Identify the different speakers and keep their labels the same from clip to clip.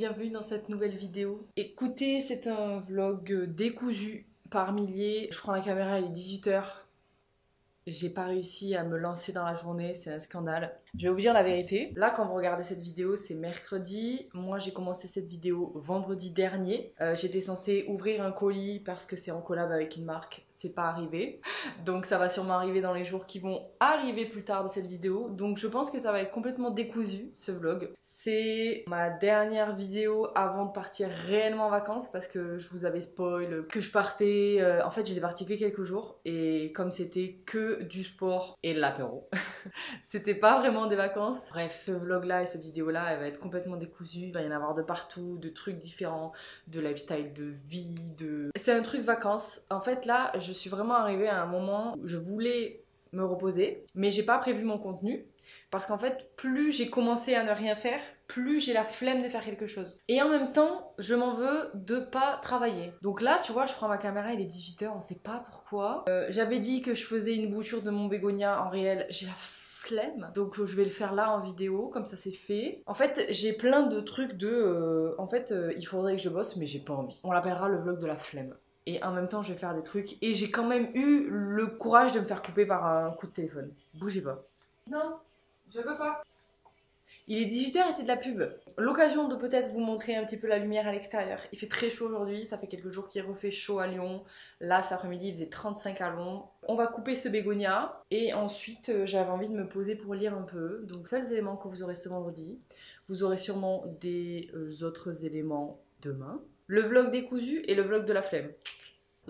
Speaker 1: bienvenue dans cette nouvelle vidéo. Écoutez, c'est un vlog décousu par milliers. Je prends la caméra, il est 18 h. J'ai pas réussi à me lancer dans la journée, c'est un scandale. Je vais vous dire la vérité. Là, quand vous regardez cette vidéo, c'est mercredi. Moi, j'ai commencé cette vidéo vendredi dernier. J'étais censée ouvrir un colis parce que c'est en collab avec une marque. C'est pas arrivé. Donc, ça va sûrement arriver dans les jours qui vont arriver plus tard de cette vidéo. Donc, je pense que ça va être complètement décousu, ce vlog. C'est ma dernière vidéo avant de partir réellement en vacances parce que je vous avais spoil que je partais. En fait, j'étais partie que quelques jours et comme c'était que du sport et de l'apéro, c'était pas vraiment des vacances. Bref, ce vlog là et cette vidéo là, elle va être complètement décousue. Il va y en avoir de partout, de trucs différents, de lifestyle, de vie, c'est un truc vacances. En fait là, je suis vraiment arrivée à un moment où je voulais me reposer, mais j'ai pas prévu mon contenu. Parce qu'en fait, plus j'ai commencé à ne rien faire, plus j'ai la flemme de faire quelque chose. Et en même temps, je m'en veux de pas travailler. Donc là, tu vois, je prends ma caméra, il est 18 h, on sait pas pourquoi. J'avais dit que je faisais une bouture de mon bégonia, en réel, j'ai la flemme. Donc je vais le faire là en vidéo, comme ça c'est fait. En fait, j'ai plein de trucs de... il faudrait que je bosse, mais j'ai pas envie. On l'appellera le vlog de la flemme. Et en même temps, je vais faire des trucs. Et j'ai quand même eu le courage de me faire couper par un coup de téléphone. Bougez pas. Non. Je peux pas. Il est 18 h et c'est de la pub. L'occasion de peut-être vous montrer un petit peu la lumière à l'extérieur. Il fait très chaud aujourd'hui, ça fait quelques jours qu'il refait chaud à Lyon. Là, cet après-midi, il faisait 35 à Londres. On va couper ce bégonia et ensuite, j'avais envie de me poser pour lire un peu. Donc, ça, les éléments que vous aurez ce vendredi. Vous aurez sûrement des autres éléments demain. Le vlog décousu et le vlog de la flemme.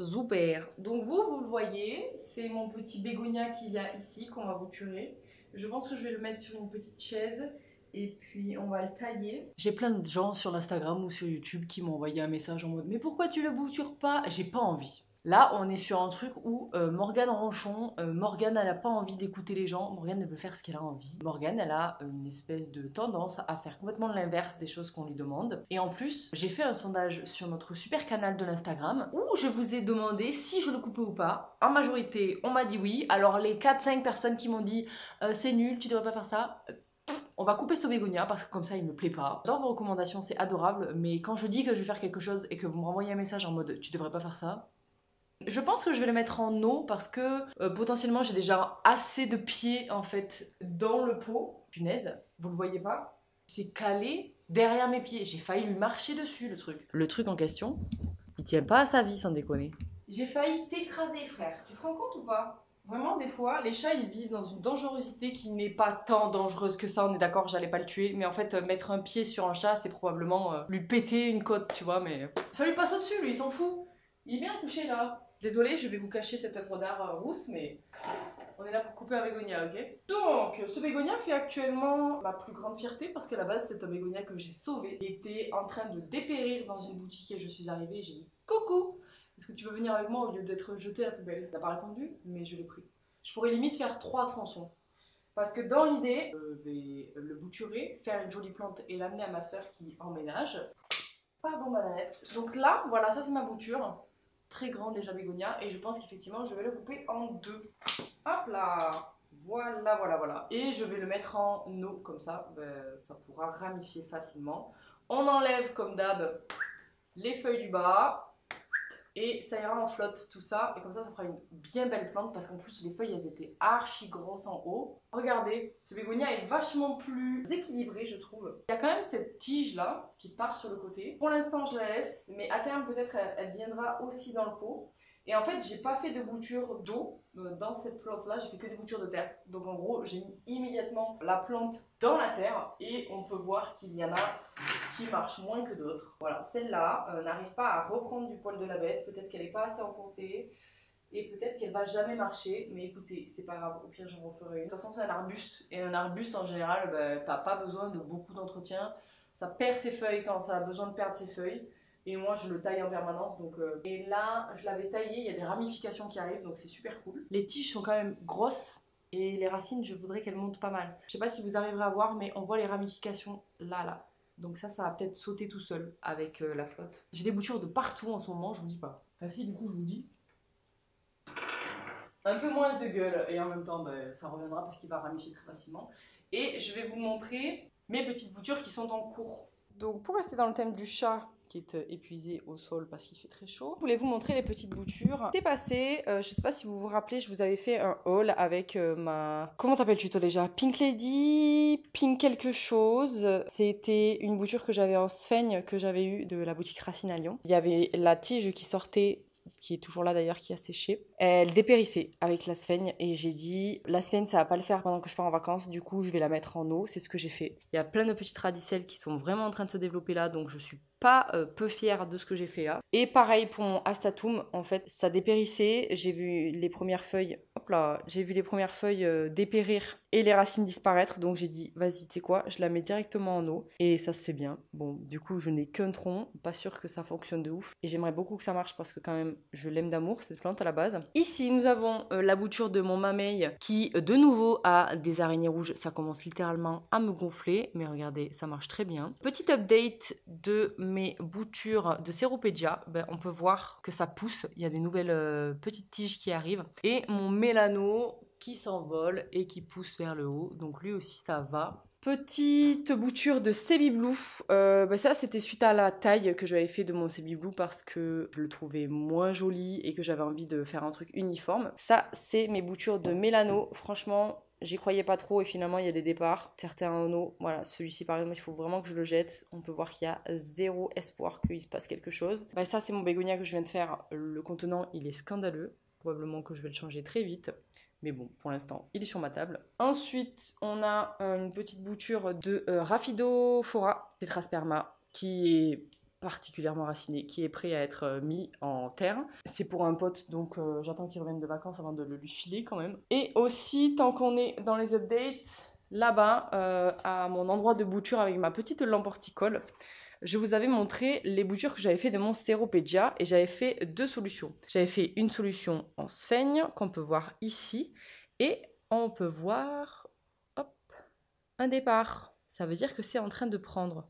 Speaker 1: Super. Donc, vous le voyez, c'est mon petit bégonia qu'il y a ici qu'on va bouturer. Je pense que je vais le mettre sur une petite chaise et puis on va le tailler. J'ai plein de gens sur Instagram ou sur YouTube qui m'ont envoyé un message en mode mais pourquoi tu le boutures pas? J'ai pas envie. Là, on est sur un truc où Morgane Ronchon, Morgane, elle a pas envie d'écouter les gens. Morgane, elle veut faire ce qu'elle a envie. Morgane, elle a une espèce de tendance à faire complètement l'inverse des choses qu'on lui demande. Et en plus, j'ai fait un sondage sur notre super canal de l'Instagram où je vous ai demandé si je le coupais ou pas. En majorité, on m'a dit oui. Alors les 4-5 personnes qui m'ont dit c'est nul, tu devrais pas faire ça. On va couper ce bégonia parce que comme ça il me plaît pas. Dans vos recommandations c'est adorable, mais quand je dis que je vais faire quelque chose et que vous me renvoyez un message en mode tu devrais pas faire ça, je pense que je vais le mettre en eau parce que potentiellement j'ai déjà assez de pieds en fait dans le pot. Punaise, vous le voyez pas? C'est calé derrière mes pieds. J'ai failli lui marcher dessus le truc. Le truc en question, il tient pas à sa vie sans déconner. J'ai failli t'écraser frère, tu te rends compte ou pas? Vraiment des fois, les chats ils vivent dans une dangerosité qui n'est pas tant dangereuse que ça, on est d'accord, j'allais pas le tuer. Mais en fait, mettre un pied sur un chat c'est probablement lui péter une côte, tu vois, mais... Ça lui passe au-dessus lui, il s'en fout. Il est bien couché là. Désolée, je vais vous cacher cette œuvre d'art rousse, mais on est là pour couper un bégonia, ok? Donc, ce bégonia fait actuellement ma plus grande fierté parce qu'à la base, c'est un bégonia que j'ai sauvé. Il était en train de dépérir dans une boutique et je suis arrivée et j'ai dit coucou! Est-ce que tu veux venir avec moi au lieu d'être jeté à la poubelle? Il n'a pas répondu, mais je l'ai pris. Je pourrais limite faire 3 tronçons. Parce que dans l'idée, je vais le bouturer, faire une jolie plante et l'amener à ma soeur qui emménage. Pardon ma nanette. Donc là, voilà, ça c'est ma bouture. Très grande déjà bégonia et je pense qu'effectivement je vais le couper en 2. Hop là, voilà. Et je vais le mettre en eau comme ça, ça pourra ramifier facilement. On enlève comme d'hab les feuilles du bas et ça ira en flotte tout ça et comme ça fera une bien belle plante parce qu'en plus les feuilles elles étaient archi grosses en haut. Regardez, ce bégonia est vachement plus équilibré je trouve. Il y a quand même cette tige là qui part sur le côté. Pour l'instant je la laisse mais à terme peut-être elle viendra aussi dans le pot. Et en fait, j'ai pas fait de bouture d'eau dans cette plante-là, j'ai fait que des boutures de terre. Donc en gros, j'ai mis immédiatement la plante dans la terre et on peut voir qu'il y en a qui marchent moins que d'autres. Voilà, celle-là n'arrive pas à reprendre du poil de la bête, peut-être qu'elle n'est pas assez enfoncée et peut-être qu'elle va jamais marcher. Mais écoutez, c'est pas grave, au pire j'en referai une. De toute façon, c'est un arbuste et un arbuste en général, t'as pas besoin de beaucoup d'entretien. Ça perd ses feuilles quand ça a besoin de perdre ses feuilles. Et moi je le taille en permanence donc et là je l'avais taillé, il y a des ramifications qui arrivent donc c'est super cool. Les tiges sont quand même grosses et les racines je voudrais qu'elles montent pas mal. Je sais pas si vous arriverez à voir mais on voit les ramifications là. Donc ça va peut-être sauter tout seul avec la flotte. J'ai des boutures de partout en ce moment, je vous dis pas. Enfin si du coup je vous dis. Un peu moins de gueule et en même temps ça reviendra parce qu'il va ramifier très facilement. Et je vais vous montrer mes petites boutures qui sont en cours. Donc pour rester dans le thème du chat qui est épuisé au sol parce qu'il fait très chaud, je voulais vous montrer les petites boutures. C'est passé, je sais pas si vous vous rappelez, je vous avais fait un haul avec ma... Comment t'appelles-tu toi déjà? Pink Lady, Pink quelque chose. C'était une bouture que j'avais en sphaigne que j'avais eue de la boutique Racine à Lyon. Il y avait la tige qui sortait, qui est toujours là d'ailleurs, qui a séché. Elle dépérissait avec la sphaigne et j'ai dit la sphaigne ça va pas le faire pendant que je pars en vacances, du coup je vais la mettre en eau, c'est ce que j'ai fait. Il y a plein de petites radicelles qui sont vraiment en train de se développer là, donc je suis pas peu fière de ce que j'ai fait là. Et pareil pour mon Astatum, en fait ça dépérissait, j'ai vu les premières feuilles, hop là, j'ai vu les premières feuilles dépérir et les racines disparaître, donc j'ai dit vas-y tu sais quoi, je la mets directement en eau et ça se fait bien. Bon du coup je n'ai qu'un tronc, pas sûr que ça fonctionne de ouf et j'aimerais beaucoup que ça marche parce que quand même je l'aime d'amour cette plante à la base. Ici nous avons la bouture de mon Mamey qui de nouveau a des araignées rouges, ça commence littéralement à me gonfler mais regardez ça marche très bien. Petit update de mes boutures de Ceropegia, on peut voir que ça pousse, il y a des nouvelles petites tiges qui arrivent et mon Mélano qui s'envole et qui pousse vers le haut, donc lui aussi ça va. Petite bouture de Sebi Blue, ça c'était suite à la taille que j'avais fait de mon Sebi Blue parce que je le trouvais moins joli et que j'avais envie de faire un truc uniforme. Ça c'est mes boutures de Mélano, franchement j'y croyais pas trop et finalement il y a des départs, certains en eau, voilà celui-ci par exemple il faut vraiment que je le jette, on peut voir qu'il y a zéro espoir qu'il se passe quelque chose. Ça c'est mon bégonia que je viens de faire, le contenant il est scandaleux, probablement que je vais le changer très vite. Mais bon, pour l'instant, il est sur ma table. Ensuite, on a une petite bouture de Rhaphidophora Tetrasperma qui est particulièrement raciné, qui est prêt à être mis en terre. C'est pour un pote, donc j'attends qu'il revienne de vacances avant de le lui filer quand même. Et aussi, tant qu'on est dans les updates, là-bas, à mon endroit de bouture avec ma petite lampe horticole, je vous avais montré les boutures que j'avais fait de mon Ceropegia et j'avais fait deux solutions. J'avais fait une solution en sphaigne qu'on peut voir ici et on peut voir hop, un départ. Ça veut dire que c'est en train de prendre.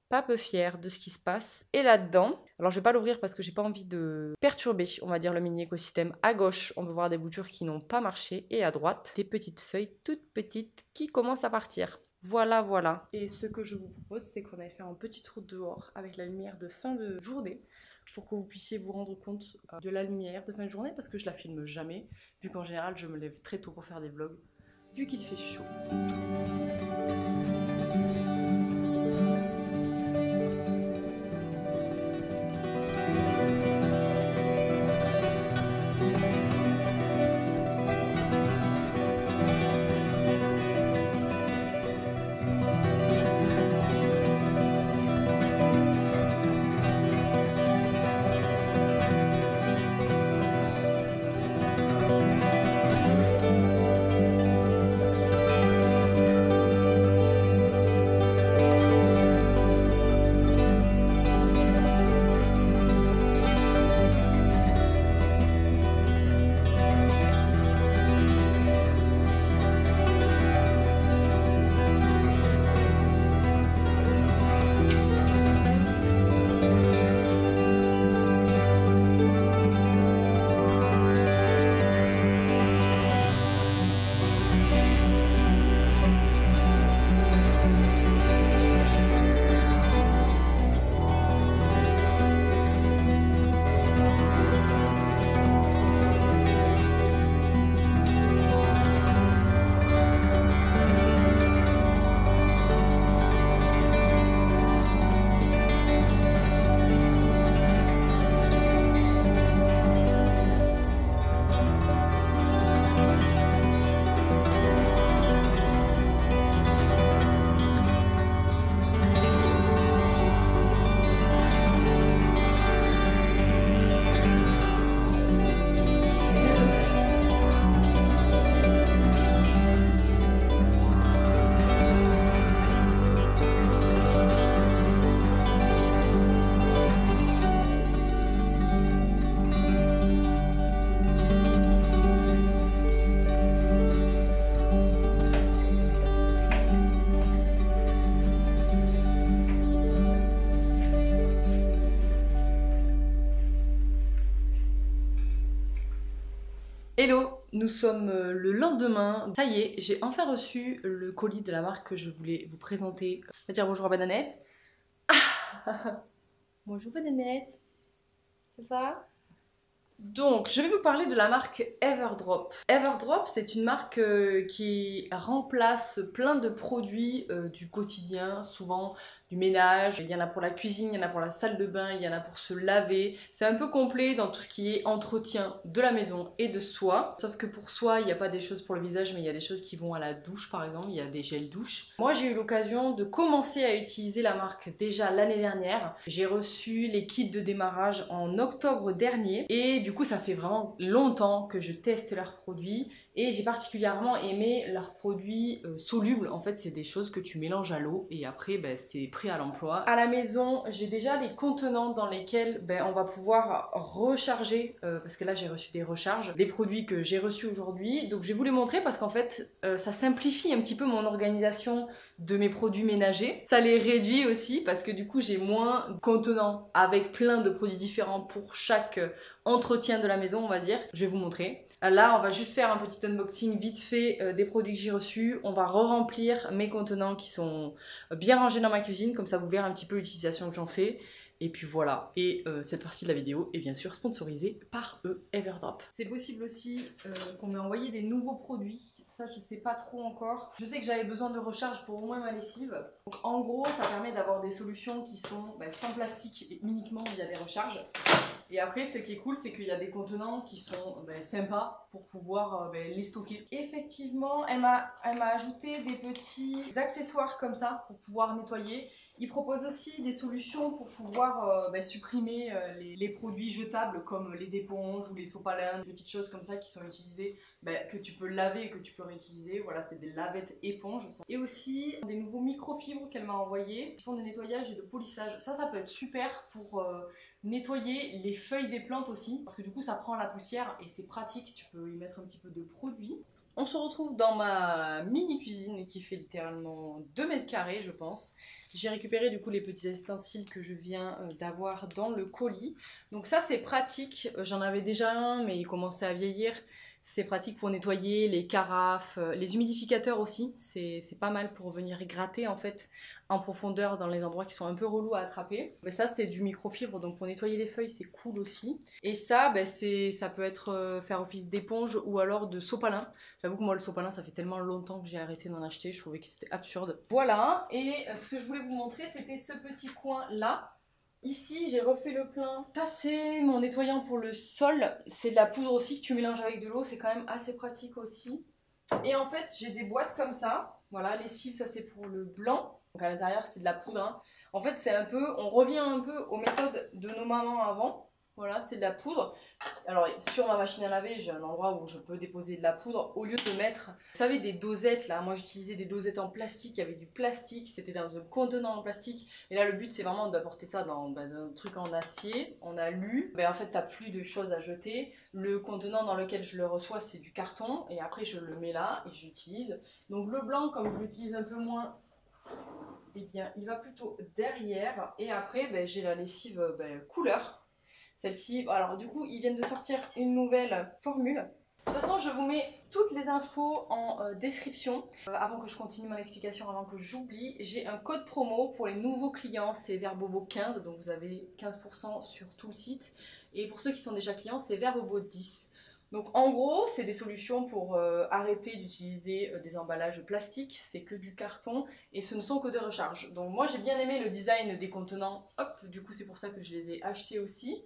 Speaker 1: Pas peu fière de ce qui se passe. Et là-dedans, alors je vais pas l'ouvrir parce que j'ai pas envie de perturber, on va dire, le mini écosystème. À gauche, on peut voir des boutures qui n'ont pas marché et à droite, des petites feuilles toutes petites qui commencent à partir. Voilà, voilà. Et ce que je vous propose, c'est qu'on aille faire un petit tour dehors avec la lumière de fin de journée pour que vous puissiez vous rendre compte de la lumière de fin de journée parce que je la filme jamais, vu qu'en général, je me lève très tôt pour faire des vlogs, vu qu'il fait chaud. Hello, nous sommes le lendemain. Ça y est, j'ai enfin reçu le colis de la marque que je voulais vous présenter. Je vais dire bonjour à Bananette. Ah, Bonjour Nénette, c'est ça? Donc, je vais vous parler de la marque Everdrop. Everdrop, c'est une marque qui remplace plein de produits du quotidien, souvent du ménage. Il y en a pour la cuisine, il y en a pour la salle de bain, il y en a pour se laver. C'est un peu complet dans tout ce qui est entretien de la maison et de soi. Sauf que pour soi, il n'y a pas des choses pour le visage, mais il y a des choses qui vont à la douche, par exemple. Il y a des gels douche. Moi, j'ai eu l'occasion de commencer à utiliser la marque déjà l'année dernière. J'ai reçu les kits de démarrage en octobre dernier. Et du coup, ça fait vraiment longtemps que je teste leurs produits. Et j'ai particulièrement aimé leurs produits solubles. En fait, c'est des choses que tu mélanges à l'eau et après, ben, c'est prêt à l'emploi. À la maison, j'ai déjà les contenants dans lesquels on va pouvoir recharger, parce que là, j'ai reçu des recharges, des produits que j'ai reçus aujourd'hui. Donc, je vais vous les montrer parce qu'en fait, ça simplifie un petit peu mon organisation de mes produits ménagers. Ça les réduit aussi parce que du coup, j'ai moins de contenants avec plein de produits différents pour chaque entretien de la maison, on va dire. Je vais vous montrer. Là, on va juste faire un petit unboxing vite fait des produits que j'ai reçus. On va re-remplir mes contenants qui sont bien rangés dans ma cuisine. Comme ça, vous verrez un petit peu l'utilisation que j'en fais. Et puis voilà. Et cette partie de la vidéo est bien sûr sponsorisée par Everdrop. C'est possible aussi qu'on m'ait envoyé des nouveaux produits. Ça, je sais pas trop encore. Je sais que j'avais besoin de recharge pour au moins ma lessive. Donc en gros, ça permet d'avoir des solutions qui sont sans plastique et uniquement via des recharges. Et après, ce qui est cool, c'est qu'il y a des contenants qui sont sympas pour pouvoir les stocker. Effectivement, elle m'a ajouté des petits accessoires comme ça pour pouvoir nettoyer. Il propose aussi des solutions pour pouvoir supprimer les produits jetables comme les éponges ou les sopalins, des petites choses comme ça qui sont utilisées, que tu peux laver et que tu peux réutiliser. Voilà, c'est des lavettes éponges. Ça. Et aussi des nouveaux microfibres qu'elle m'a envoyés qui font de nettoyage et de polissage. Ça peut être super pour nettoyer les feuilles des plantes aussi, parce que du coup ça prend la poussière et c'est pratique, tu peux y mettre un petit peu de produit. On se retrouve dans ma mini cuisine qui fait littéralement 2 mètres carrés je pense. J'ai récupéré du coup les petits ustensiles que je viens d'avoir dans le colis. Donc ça c'est pratique, j'en avais déjà un mais il commençait à vieillir. C'est pratique pour nettoyer les carafes, les humidificateurs aussi, c'est pas mal pour venir gratter en fait en profondeur dans les endroits qui sont un peu relous à attraper. Mais ça c'est du microfibre donc pour nettoyer les feuilles c'est cool aussi. Et ça ça peut être faire office d'éponge ou alors de sopalin. J'avoue que moi le sopalin ça fait tellement longtemps que j'ai arrêté d'en acheter, je trouvais que c'était absurde. Voilà, et ce que je voulais vous montrer c'était ce petit coin là. Ici, j'ai refait le plein. Ça, c'est mon nettoyant pour le sol. C'est de la poudre aussi que tu mélanges avec de l'eau. C'est quand même assez pratique aussi. Et en fait, j'ai des boîtes comme ça. Voilà, lessive, ça c'est pour le blanc. Donc à l'intérieur, c'est de la poudre. Hein. En fait, c'est un peu, on revient un peu aux méthodes de nos mamans avant. Voilà, c'est de la poudre. Alors sur ma machine à laver, j'ai un endroit où je peux déposer de la poudre au lieu de mettre, vous savez, des dosettes là. Moi j'utilisais des dosettes en plastique, il y avait du plastique, c'était dans un contenant en plastique. Et là le but c'est vraiment d'apporter ça dans un truc en acier, en alu. En fait t'as plus de choses à jeter. Le contenant dans lequel je le reçois c'est du carton et après je le mets là et j'utilise. Donc le blanc comme je l'utilise un peu moins, eh bien il va plutôt derrière. Et après j'ai la lessive couleur. Celle-ci, alors du coup, ils viennent de sortir une nouvelle formule. De toute façon, je vous mets toutes les infos en description. Avant que je continue mon explication, avant que j'oublie, j'ai un code promo pour les nouveaux clients, c'est Verbobo15, donc vous avez 15% sur tout le site. Et pour ceux qui sont déjà clients, c'est Verbobo10. Donc en gros, c'est des solutions pour arrêter d'utiliser des emballages plastiques, c'est que du carton et ce ne sont que des recharges. Donc moi j'ai bien aimé le design des contenants, hop, du coup c'est pour ça que je les ai achetés aussi.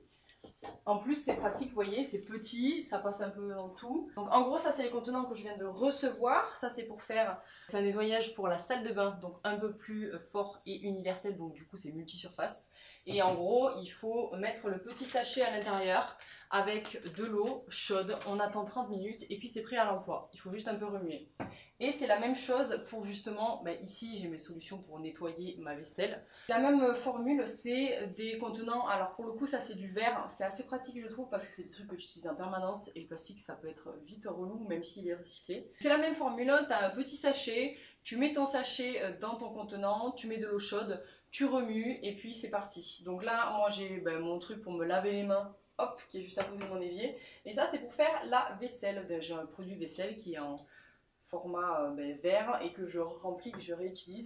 Speaker 1: En plus c'est pratique, vous voyez, c'est petit, ça passe un peu dans tout. Donc en gros ça c'est les contenants que je viens de recevoir. Ça c'est pour faire, c'est un nettoyage pour la salle de bain, donc un peu plus fort et universel, donc du coup c'est multi-surface. Et en gros il faut mettre le petit sachet à l'intérieur avec de l'eau chaude, on attend 30 minutes et puis c'est prêt à l'emploi. Il faut juste un peu remuer. Et c'est la même chose pour justement, ici j'ai mes solutions pour nettoyer ma vaisselle. La même formule, c'est des contenants, alors pour le coup ça c'est du verre, c'est assez pratique je trouve parce que c'est des trucs que tu utilises en permanence et le plastique ça peut être vite relou même s'il est recyclé. C'est la même formule, tu as un petit sachet, tu mets ton sachet dans ton contenant, tu mets de l'eau chaude, tu remues et puis c'est parti. Donc là moi j'ai mon truc pour me laver les mains, hop, qui est juste à côté de mon évier. Et ça c'est pour faire la vaisselle, j'ai un produit vaisselle qui est en format vert et que je remplis, que je réutilise.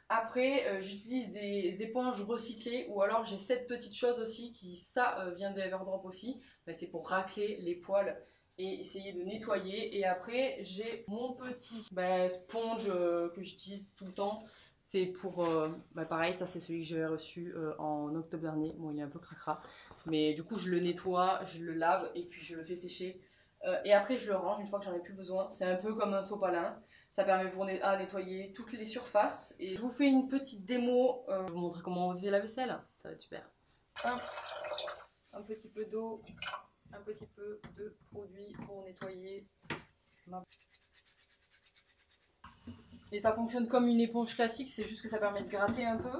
Speaker 1: Après, j'utilise des éponges recyclées ou alors j'ai cette petite chose aussi qui, ça, vient de Everdrop aussi. Ben, c'est pour racler les poils et essayer de nettoyer. Et après, j'ai mon petit sponge que j'utilise tout le temps. C'est pour, pareil, ça c'est celui que j'avais reçu en octobre dernier. Bon, il est un peu cracra. Mais du coup, je le nettoie, je le lave et puis je le fais sécher. Et après, je le range une fois que j'en ai plus besoin. C'est un peu comme un sopalin. Ça permet à nettoyer toutes les surfaces. Et je vous fais une petite démo. Je vais vous montrer comment on fait la vaisselle. Ça va être super. Un petit peu d'eau, un petit peu de produit pour nettoyer. Et ça fonctionne comme une éponge classique, c'est juste que ça permet de gratter un peu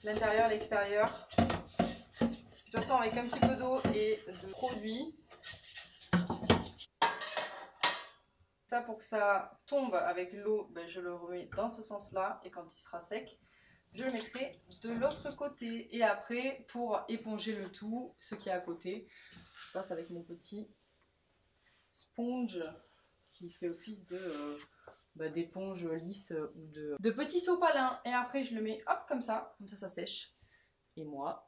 Speaker 1: l'intérieur, l'extérieur. De toute façon, avec un petit peu d'eau et de produit. Ça, pour que ça tombe avec l'eau, ben, je le remets dans ce sens-là. Et quand il sera sec, je le mettrai de l'autre côté. Et après, pour éponger le tout, ce qui est à côté, je passe avec mon petit sponge qui fait office de d'éponge lisse ou de petits sopalins. Et après, je le mets hop comme ça ça sèche. Et moi,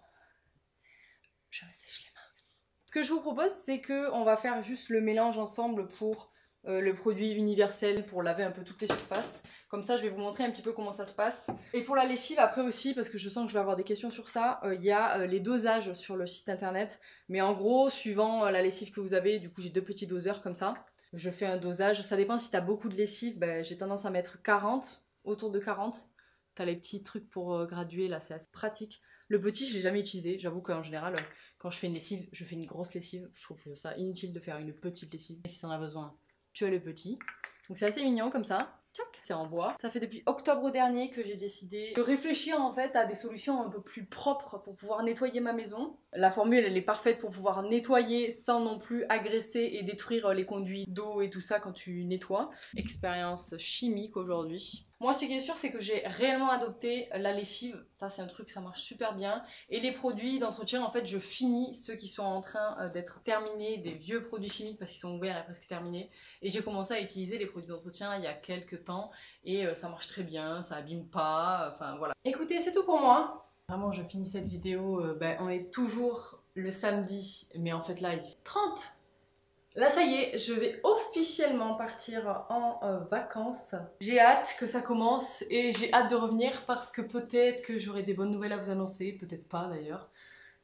Speaker 1: je me sèche les mains aussi. Ce que je vous propose, c'est qu'on va faire juste le mélange ensemble pour le produit universel pour laver un peu toutes les surfaces. Comme ça, je vais vous montrer un petit peu comment ça se passe. Et pour la lessive, après aussi, parce que je sens que je vais avoir des questions sur ça, il y a les dosages sur le site internet. Mais en gros, suivant la lessive que vous avez, du coup j'ai 2 petits doseurs comme ça. Je fais un dosage. Ça dépend si tu as beaucoup de lessive, ben, j'ai tendance à mettre 40, autour de 40. Tu as les petits trucs pour graduer, là c'est assez pratique. Le petit, je l'ai jamais utilisé. J'avoue qu'en général, quand je fais une lessive, je fais une grosse lessive. Je trouve ça inutile de faire une petite lessive. Et si tu en as besoin, tu as le petit. Donc c'est assez mignon comme ça. C'est en bois. Ça fait depuis octobre dernier que j'ai décidé de réfléchir en fait à des solutions un peu plus propres pour pouvoir nettoyer ma maison. La formule elle est parfaite pour pouvoir nettoyer sans non plus agresser et détruire les conduits d'eau et tout ça quand tu nettoies. Expérience chimique aujourd'hui. Moi ce qui est sûr c'est que j'ai réellement adopté la lessive. Ça c'est un truc, ça marche super bien. Et les produits d'entretien en fait je finis ceux qui sont en train d'être terminés, des vieux produits chimiques parce qu'ils sont ouverts et presque terminés. Et j'ai commencé à utiliser les produits d'entretien il y a quelques temps et ça marche très bien, ça abîme pas, enfin voilà. Écoutez, c'est tout pour moi. Vraiment, je finis cette vidéo, on est toujours le samedi, mais en fait là il est 30. Là ça y est, je vais officiellement partir en vacances. J'ai hâte que ça commence et j'ai hâte de revenir parce que peut-être que j'aurai des bonnes nouvelles à vous annoncer, peut-être pas d'ailleurs.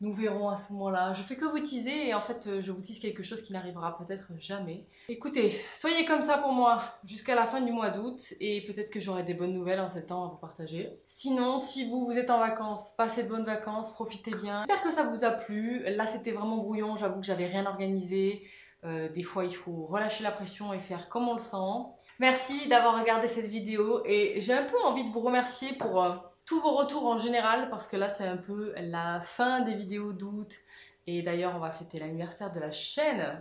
Speaker 1: Nous verrons à ce moment-là. Je fais que vous teaser et en fait je vous tease quelque chose qui n'arrivera peut-être jamais. Écoutez, soyez comme ça pour moi jusqu'à la fin du mois d'août et peut-être que j'aurai des bonnes nouvelles en septembre à vous partager. Sinon, si vous êtes en vacances, passez de bonnes vacances, profitez bien. J'espère que ça vous a plu. Là c'était vraiment brouillon, j'avoue que j'avais rien organisé. Des fois il faut relâcher la pression et faire comme on le sent. Merci d'avoir regardé cette vidéo et j'ai un peu envie de vous remercier pour tous vos retours en général parce que là c'est un peu la fin des vidéos d'août et d'ailleurs on va fêter l'anniversaire de la chaîne.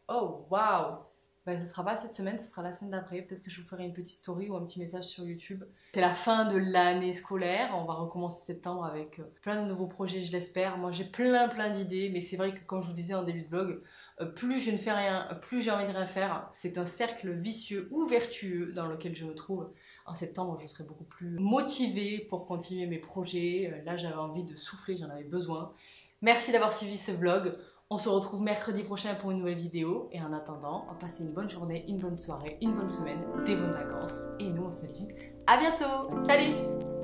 Speaker 1: Oh waouh! Ben, ce sera pas cette semaine, ce sera la semaine d'après. Peut-être que je vous ferai une petite story ou un petit message sur YouTube. C'est la fin de l'année scolaire, on va recommencer septembre avec plein de nouveaux projets je l'espère. Moi j'ai plein d'idées mais c'est vrai que comme je vous disais en début de vlog, plus je ne fais rien, plus j'ai envie de rien faire. C'est un cercle vicieux ou vertueux dans lequel je me trouve. En septembre, je serai beaucoup plus motivée pour continuer mes projets. Là, j'avais envie de souffler, j'en avais besoin. Merci d'avoir suivi ce vlog. On se retrouve mercredi prochain pour une nouvelle vidéo. Et en attendant, passez une bonne journée, une bonne soirée, une bonne semaine, des bonnes vacances. Et nous, on se dit à bientôt. Salut!